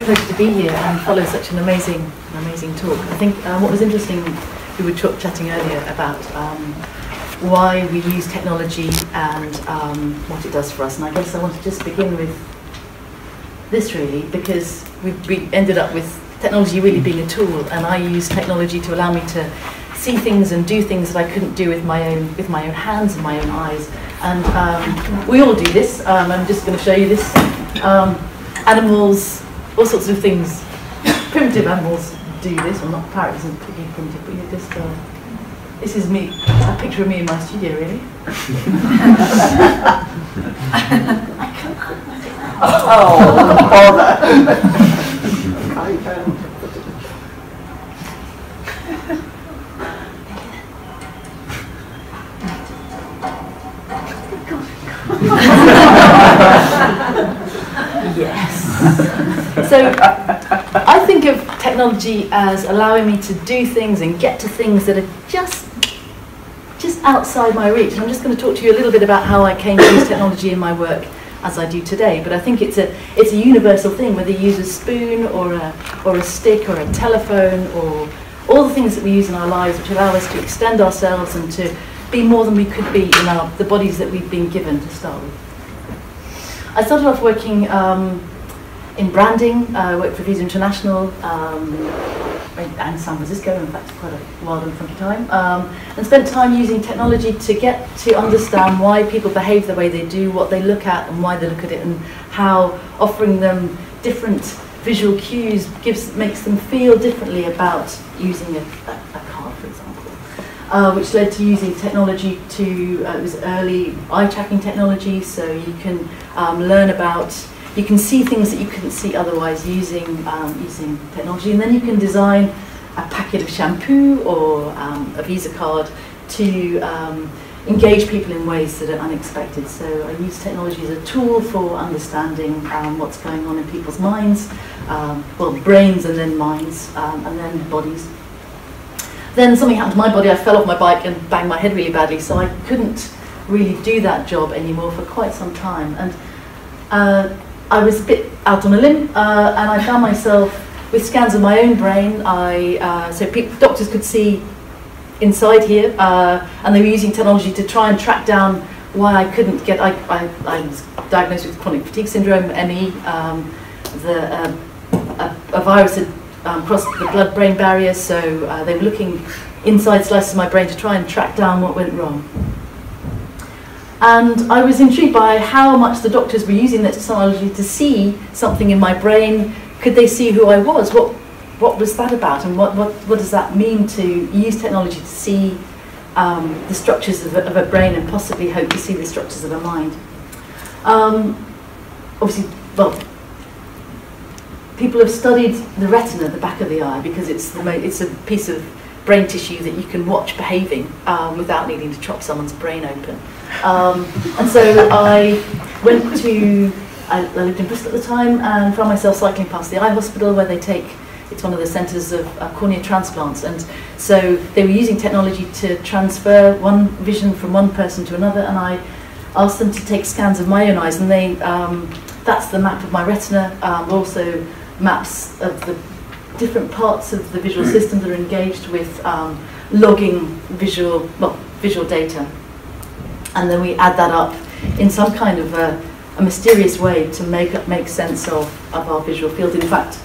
pleasure to be here and follow such an amazing talk. I think what was interesting, we were chatting earlier about why we use technology and what it does for us. And I guess I want to just begin with this really, because we ended up with technology really being a tool, and I use technology to allow me to see things and do things that I couldn't do with my own hands and my own eyes. And we all do this. I'm just going to show you this. Animals, all sorts of things. Primitive animals do this. Well, not parrot isn't particularly primitive, but you just. This is me. A picture of me in my studio, really. Oh, bother! Yes. So I think of technology as allowing me to do things and get to things that are just outside my reach. And I'm just going to talk to you a little bit about how I came to use technology in my work as I do today. But I think it's a universal thing, whether you use a spoon or a stick or a telephone or all the things that we use in our lives, which allow us to extend ourselves and to be more than we could be in the bodies that we've been given to start with. I started off working in branding. I worked for Visa International and San Francisco, in fact, quite a wild and funky time, and spent time using technology to get to understand why people behave the way they do, what they look at and why they look at it, and how offering them different visual cues makes them feel differently about using a card, for example. Which led to using technology to, it was early eye tracking technology, so you can learn about, you can see things that you couldn't see otherwise using technology, and then you can design a packet of shampoo or a Visa card to engage people in ways that are unexpected. So I use technology as a tool for understanding what's going on in people's minds, well, brains and then minds, and then bodies. Then something happened to my body. I fell off my bike and banged my head really badly, so I couldn't really do that job anymore for quite some time. And I was a bit out on a limb, and I found myself with scans of my own brain. Doctors could see inside here, and they were using technology to try and track down why I couldn't get. I was diagnosed with chronic fatigue syndrome, ME. A virus had crossed the blood-brain barrier, so they were looking inside slices of my brain to try and track down what went wrong. And I was intrigued by how much the doctors were using that technology to see something in my brain. Could they see who I was? What was that about? And what does that mean to use technology to see the structures of a brain and possibly hope to see the structures of a mind? Obviously, well, people have studied the retina, the back of the eye, because it's a piece of brain tissue that you can watch behaving without needing to chop someone's brain open. And so I lived in Bristol at the time and found myself cycling past the eye hospital where it's one of the centres of cornea transplants, and so they were using technology to transfer one vision from one person to another, and I asked them to take scans of my own eyes, and that's the map of my retina, also maps of the different parts of the visual system that are engaged with logging visual data. And then we add that up in some kind of a mysterious way to make sense of our visual field. In fact,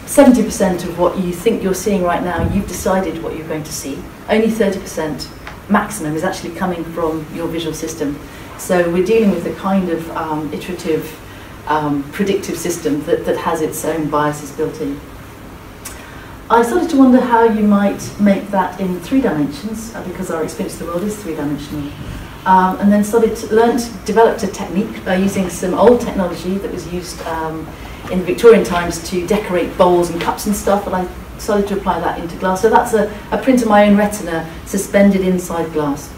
70% of what you think you're seeing right now, you've decided what you're going to see. Only 30% maximum is actually coming from your visual system. So we're dealing with a kind of iterative, predictive system that has its own biases built in. I started to wonder how you might make that in 3 dimensions, because our experience of the world is 3-dimensional. And then developed a technique by using some old technology that was used in the Victorian times to decorate bowls and cups and stuff, and I started to apply that into glass. So that's a print of my own retina suspended inside glass.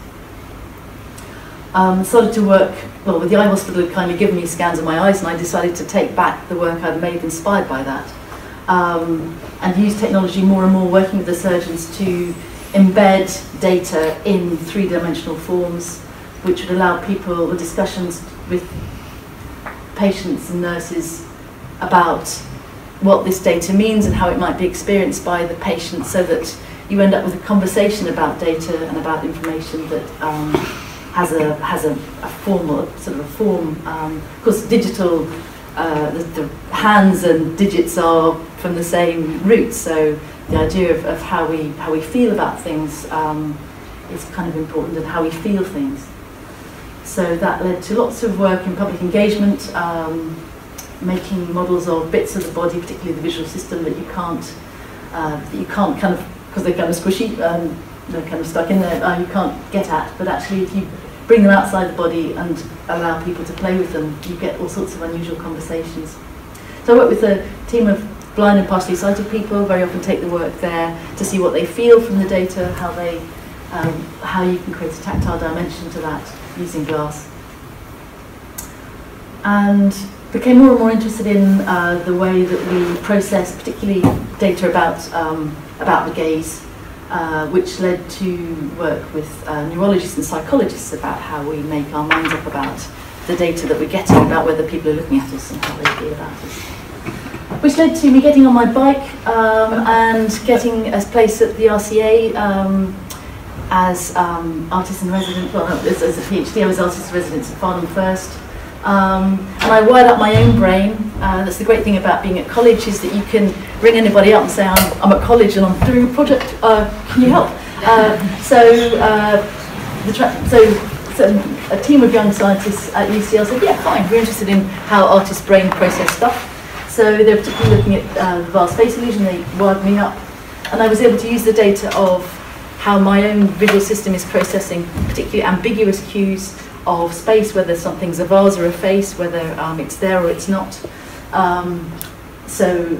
Started to work, well, with the eye hospital had kind of given me scans of my eyes, and I decided to take back the work I'd made inspired by that. And use technology more and more, working with the surgeons to embed data in 3-dimensional forms, which would allow people the discussions with patients and nurses about what this data means and how it might be experienced by the patient, so that you end up with a conversation about data and about information that has a form, or sort of a form. Of course, digital, the hands and digits are from the same root, so the idea of how we feel about things is kind of important, and how we feel things. So that led to lots of work in public engagement, making models of bits of the body, particularly the visual system, that you can't kind of, because they're kind of squishy, they're kind of stuck in there, you can't get at. But actually, if you bring them outside the body and allow people to play with them, you get all sorts of unusual conversations. So I work with a team of blind and partially sighted people. Very often take the work there to see what they feel from the data, how you can create a tactile dimension to that using glass. And became more and more interested in the way that we process, particularly data about the gaze, which led to work with neurologists and psychologists about how we make our minds up about the data that we're getting, about whether people are looking at us and how they feel about us. Which led to me getting on my bike and getting a place at the RCA as artist in residence. Well, no, as a PhD, I was artist in residence at Farnham first. And I wired up my own brain. That's the great thing about being at college, is that you can ring anybody up and say, I'm at college and I'm doing a project, can you help? So a team of young scientists at UCL said, yeah, fine, we're interested in how artists' brain process stuff. So they're particularly looking at the vast space illusion. They wired me up, and I was able to use the data of how my own visual system is processing particularly ambiguous cues of space, whether something's a vase or a face, whether it's there or it's not. So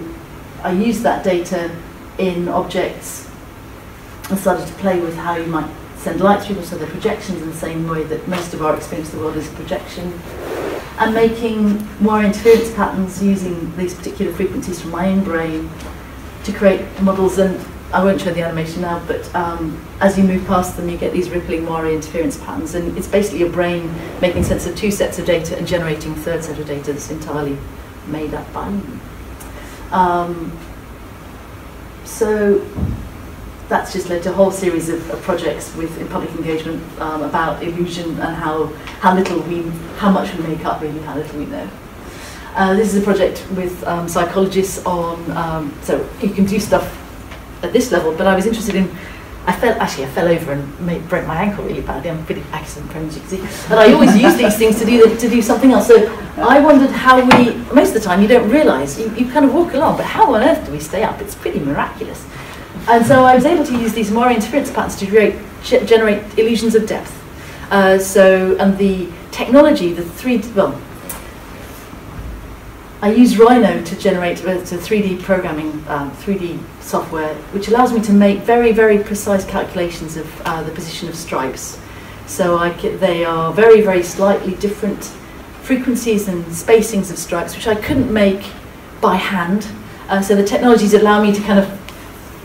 I used that data in objects and started to play with how you might send light to people, so they're projections in the same way that most of our experience of the world is a projection. And making wire interference patterns using these particular frequencies from my own brain to create models. And I won't show the animation now, but as you move past them, you get these rippling wire interference patterns, and it's basically your brain making sense of two sets of data and generating a third set of data that's entirely made up by you. So that's just led to a whole series of projects in public engagement about illusion and how much we make up, really, how little we know. This is a project with psychologists on, so you can do stuff at this level, but I was interested in, I fell over and broke my ankle really badly. I'm pretty accident prone, as you can see. And I always use these things to do something else. So I wondered how most of the time you don't realise, you kind of walk along, but how on earth do we stay up? It's pretty miraculous. And so I was able to use these wire interference patterns to generate illusions of depth. And the technology, the 3D, well, I use Rhino to generate to 3D programming, 3D software, which allows me to make very, very precise calculations of the position of stripes. So they are very, very slightly different frequencies and spacings of stripes, which I couldn't make by hand. So the technologies allow me to kind of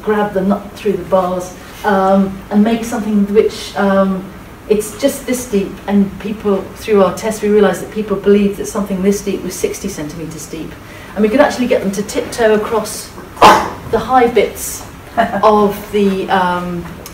grab the nut through the bars and make something which it's just this deep, and people, through our tests, we realised that people believed that something this deep was 60 centimetres deep. And we could actually get them to tiptoe across the high bits of the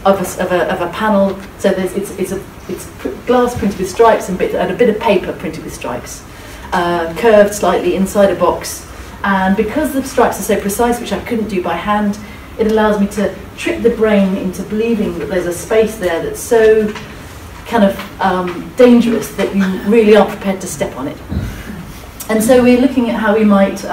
of a panel. So it's glass printed with stripes and a bit of paper printed with stripes, curved slightly inside a box. And because the stripes are so precise, which I couldn't do by hand, it allows me to trick the brain into believing that there's a space there that's so kind of dangerous that you really are prepared to step on it. And so we're looking at how we might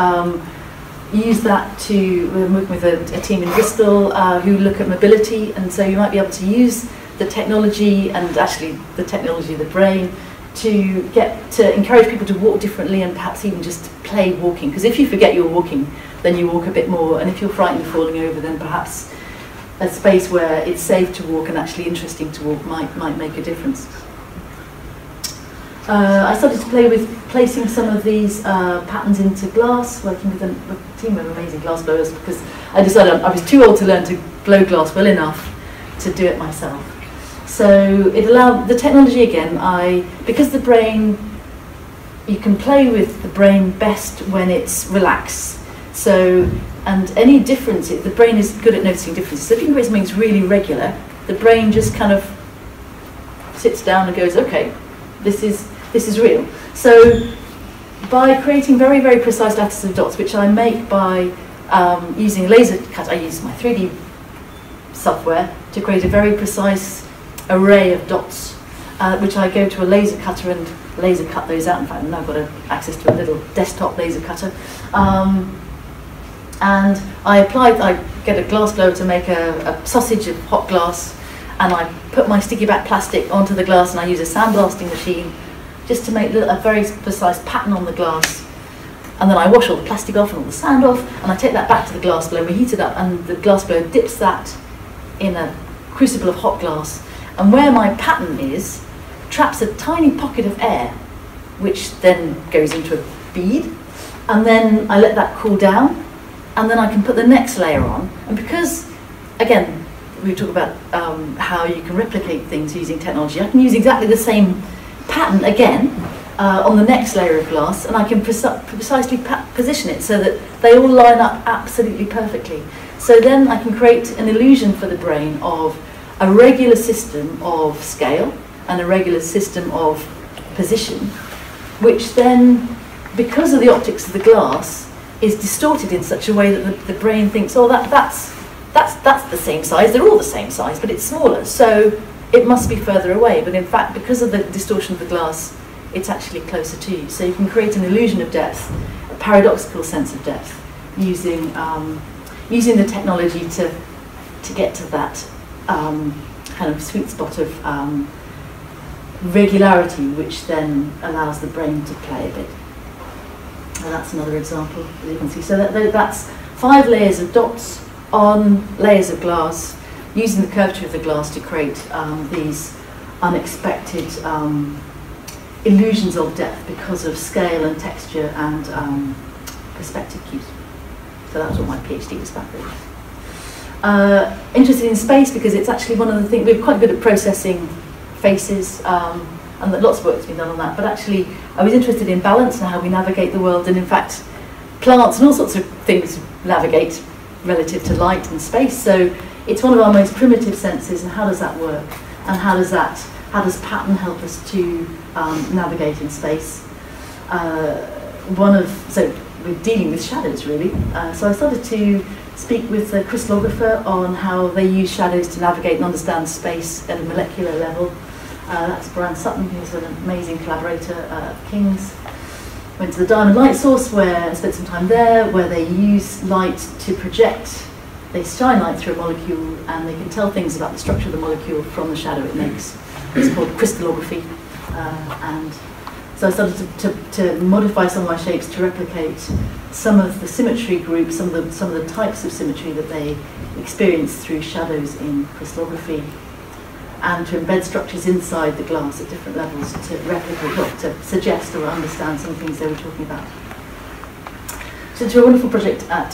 use that to, we're working with a team in Bristol who look at mobility, and so you might be able to use the technology, and actually the technology of the brain, to encourage people to walk differently, and perhaps even just play walking. Because if you forget you're walking, then you walk a bit more, and if you're frightened of falling over, then perhaps a space where it's safe to walk and actually interesting to walk might make a difference. I started to play with placing some of these patterns into glass, working with a team of amazing glass blowers, because I decided I was too old to learn to blow glass well enough to do it myself. So it allowed the technology again, because the brain, you can play with the brain best when it's relaxed. So, and any difference, the brain is good at noticing differences. So if you can create something that's really regular, the brain just kind of sits down and goes, okay, this is real. So by creating very, very precise lattices of dots, which I make by using a laser cut, I use my 3D software to create a very precise array of dots, which I go to a laser cutter and laser cut those out. In fact, now I've got access to a little desktop laser cutter. And I get a glass blower to make a sausage of hot glass, and I put my sticky back plastic onto the glass, and I use a sandblasting machine just to make a very precise pattern on the glass. And then I wash all the plastic off and all the sand off, and I take that back to the glass blower, we heat it up, and the glass blower dips that in a crucible of hot glass. And where my pattern is, traps a tiny pocket of air, which then goes into a bead, and then I let that cool down, and then I can put the next layer on. And because, again, we talk about how you can replicate things using technology, I can use exactly the same pattern again on the next layer of glass, and I can precisely position it so that they all line up absolutely perfectly. So then I can create an illusion for the brain of a regular system of scale and a regular system of position, which then, because of the optics of the glass, is distorted in such a way that the brain thinks, oh, that's the same size, they're all the same size, but it's smaller, so it must be further away. But in fact, because of the distortion of the glass, it's actually closer to you. So you can create an illusion of depth, a paradoxical sense of depth, using the technology to get to that kind of sweet spot of regularity, which then allows the brain to play a bit. And that's another example that you can see. So that's 5 layers of dots on layers of glass, using the curvature of the glass to create these unexpected illusions of depth because of scale and texture and perspective cues. So that was what my PhD was about really. Interested in space because it's actually one of the things, we're quite good at processing faces, and that lots of work has been done on that, but actually I was interested in balance and how we navigate the world, and in fact plants and all sorts of things navigate relative to light and space. So it's one of our most primitive senses, and how does that work, and how does pattern help us to navigate in space? So we're dealing with shadows really. So I started to speak with a crystallographer on how they use shadows to navigate and understand space at a molecular level. That's Brian Sutton, who's an amazing collaborator at King's. Went to the Diamond Light Source, where I spent some time there, where they use light to project. They shine light through a molecule, and they can tell things about the structure of the molecule from the shadow it makes. It's called crystallography. And so I started to modify some of my shapes to replicate some of the symmetry groups, some of the types of symmetry that they experience through shadows in crystallography, and to embed structures inside the glass at different levels to replicate, or to suggest or understand some things they were talking about. So to a wonderful project at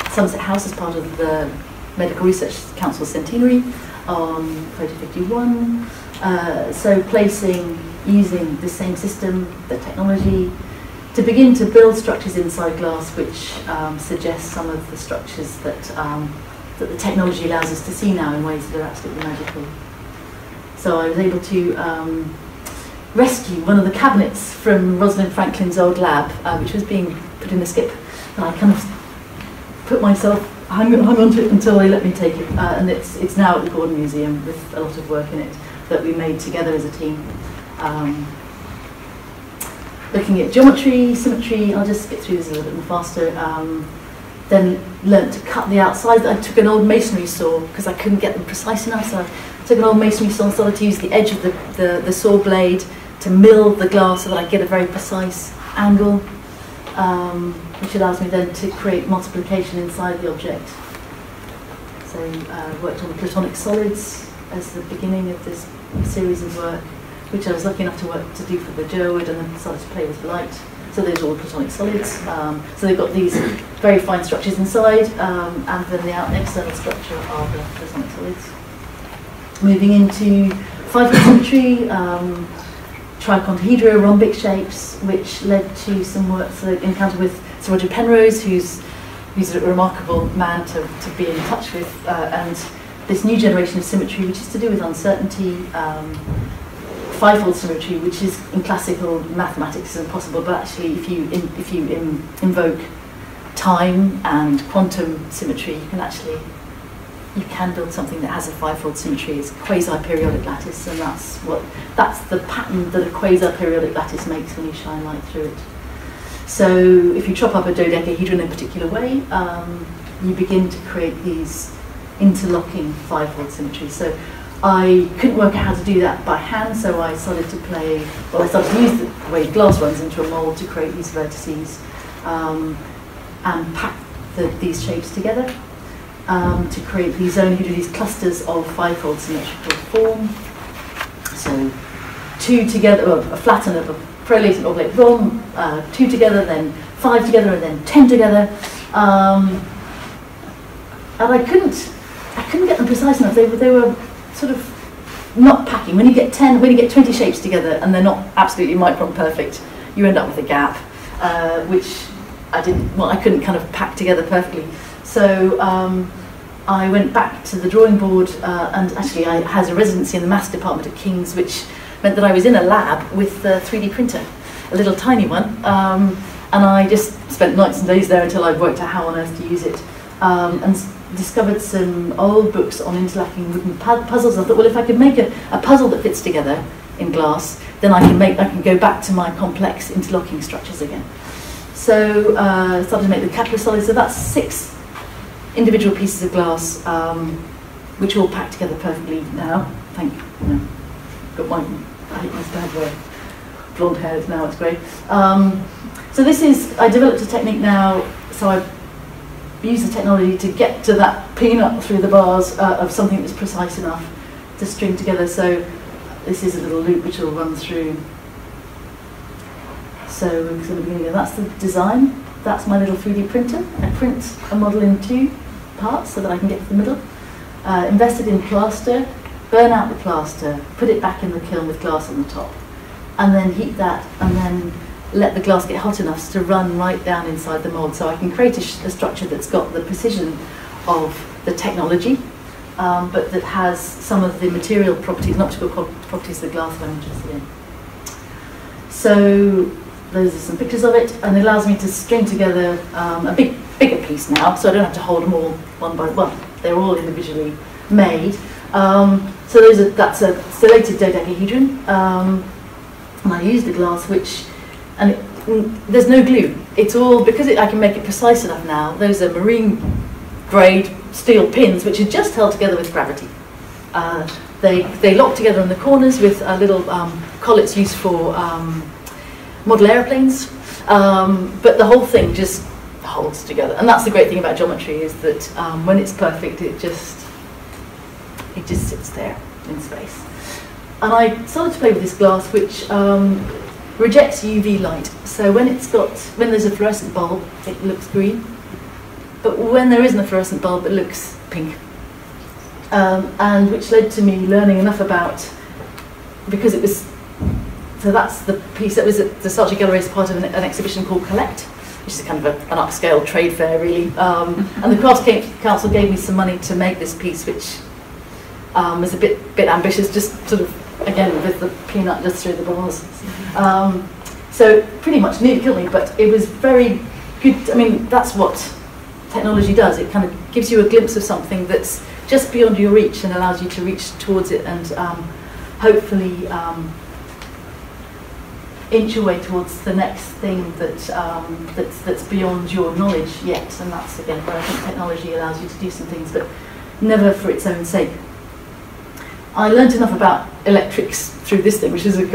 Somerset House as part of the Medical Research Council Centenary on Photo 51. So using the same system, the technology, to begin to build structures inside glass which suggest some of the structures that the technology allows us to see now in ways that are absolutely magical. So I was able to rescue one of the cabinets from Rosalind Franklin's old lab, which was being put in a skip. And I kind of put myself, hung onto it until they let me take it. And it's now at the Gordon Museum with a lot of work in it that we made together as a team. Looking at geometry, symmetry, I'll just get through this a little bit more faster. Then learnt to cut the outside. I took an old masonry saw because I couldn't get them precise enough, so I took an old masonry saw and started to use the edge of the saw blade to mill the glass so that I get a very precise angle, which allows me then to create multiplication inside the object. So worked on the Platonic Solids as the beginning of this series of work, which I was lucky enough to do for the Jerwood, and then started to play with light. So those are all Platonic Solids. So they've got these very fine structures inside, and then the external structure are the Platonic Solids. Moving into 5D symmetry, tricontohedra, rhombic shapes, which led to some work, so encounter with Sir Roger Penrose, who's a remarkable man to be in touch with, and this new generation of symmetry, which is to do with uncertainty, fivefold symmetry, which is in classical mathematics is impossible, but actually if you invoke time and quantum symmetry, you can build something that has a fivefold symmetry. It's quasi-periodic lattice, and that's the pattern that a quasi-periodic lattice makes when you shine light through it. So if you chop up a dodecahedron in a particular way, you begin to create these interlocking fivefold symmetries. So I couldn't work out how to do that by hand, so I started to use the way glass runs into a mold to create these vertices and pack these shapes together to create these clusters of fivefold symmetrical form. So two together, a flat and a prolate and oblate form, two together, then five together, and then 10 together. And I couldn't get them precise enough. They were sort of not packing. When you get 20 shapes together and they're not absolutely micron perfect, you end up with a gap, which I couldn't kind of pack together perfectly. So I went back to the drawing board, and actually I had a residency in the maths department at King's, which meant that I was in a lab with a 3D printer, a little tiny one, and I just spent nights and days there until I worked out how on earth to use it, and discovered some old books on interlocking wooden puzzles. I thought, well, if I could make a puzzle that fits together in glass, then I can go back to my complex interlocking structures again. So I started to make the Untitled Solids. So that's 6 individual pieces of glass, which all pack together perfectly now. Got my, I hate this bad word, blonde haired, now it's grey. So I developed a technique now, so I use the technology to get to that peanut through the bars of something that's precise enough to string together. So this is a little loop which will run through. So we're sort of beginning, that's the design. That's my little 3D printer. I print a model in 2 parts so that I can get to the middle. Invested in plaster, burn out the plaster, put it back in the kiln with glass on the top, and then heat that, and then let the glass get hot enough to run right down inside the mould, so I can create a structure that's got the precision of the technology, but that has some of the material properties and optical properties of the glass that I'm interested in. So those are some pictures of it, and it allows me to string together a bigger piece now, so I don't have to hold them all one by one. They're all individually made. So that's a stellated dodecahedron, and I use the glass, there's no glue. It's all, because I can make it precise enough now, those are marine grade steel pins which are just held together with gravity. They lock together in the corners with little collets used for model aeroplanes, but the whole thing just holds together. And that's the great thing about geometry, is that when it's perfect, it just sits there in space. And I started to play with this glass, which rejects UV light. So when there's a fluorescent bulb, it looks green. But when there isn't a fluorescent bulb, it looks pink. And which led to me learning enough about, because it was, so that's the piece that was at the Saatchi Gallery as part of an exhibition called Collect, which is kind of an upscale trade fair, really. And the Crafts Council gave me some money to make this piece, which was a bit ambitious, just sort of, again, with the peanut just through the bars. So pretty much nearly killed me, but it was very good. I mean, that's what technology does. It kind of gives you a glimpse of something that's just beyond your reach and allows you to reach towards it and hopefully inch your way towards the next thing that's beyond your knowledge yet. And that's, again, where I think technology allows you to do some things, but never for its own sake. I learned enough about electrics through this thing, which is I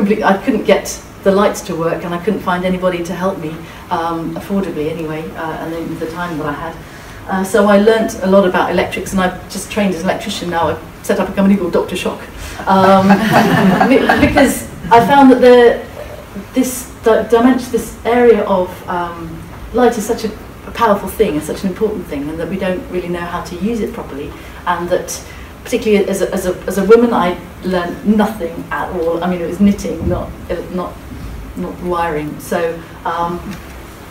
couldn't get the lights to work, and I couldn't find anybody to help me, affordably anyway, and then the time that I had. So I learnt a lot about electrics, and I've just trained as an electrician now. I've set up a company called Dr. Shock, because I found that this area of light is such a powerful thing, and such an important thing, and that we don't really know how to use it properly, and that particularly as a woman, I learned nothing at all. I mean, it was knitting, not wiring. So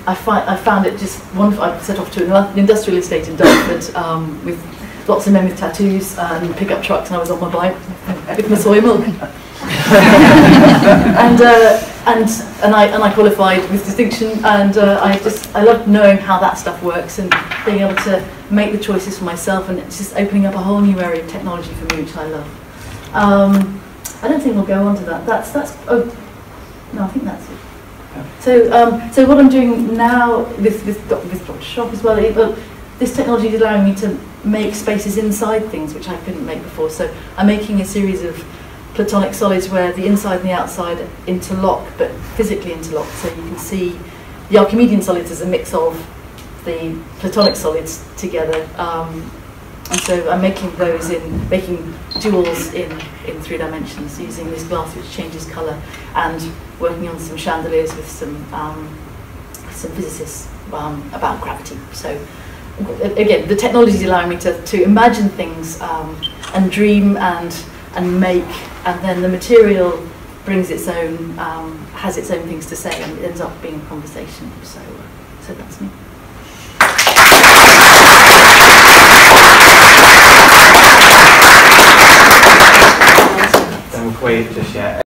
I found it just wonderful. I set off to an industrial estate in Dartford with lots of men with tattoos and pickup trucks, and I was on my bike with my soy milk. and I qualified with distinction, and I love knowing how that stuff works and being able to make the choices for myself, and it's just opening up a whole new area of technology for me, which I love. I don't think we'll go on to that. Oh, no, I think that's it. So what I'm doing now with Dr. Shop as well, this technology is allowing me to make spaces inside things which I couldn't make before. So I'm making a series of Platonic solids where the inside and the outside interlock, but physically interlock. So you can see the Archimedean solids as a mix of the Platonic solids together. And so I'm making those making jewels in 3 dimensions using this glass which changes colour, and working on some chandeliers with some physicists about gravity. So again, the technology is allowing me to imagine things and dream and make, and then the material brings its own, has its own things to say, and it ends up being a conversation. So that's me. Don't quit just yet.